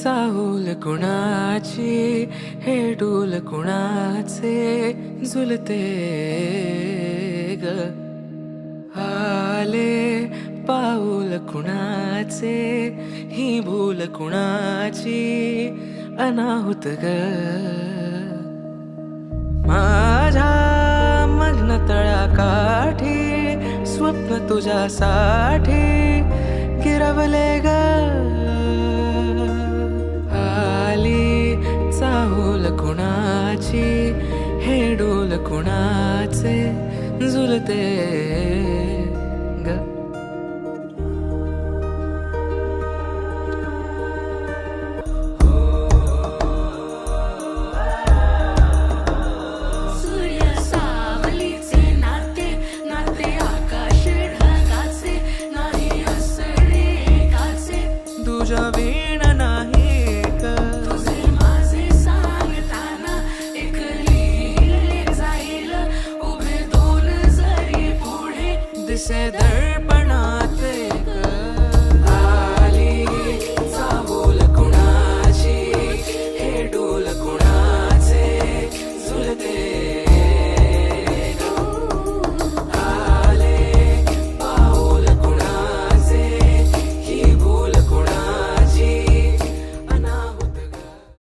चाहूल कुणाची हे डूल कुणाचे झुलते ग आले पाऊल कुणाचे ही भूल कुणाची अनाहुत ग माझ्या मग्न तळाकाठी स्वप्न तुझ्यासाठी गिरवले ग आली चाहूल कुणाची हे डोल कुणाचे झुलते ग तुझ्या वीण नाही का तुझे माझे सांगताना एक लिहिले जाईल उभे दोन जरी पुढे दिसे दर्पणा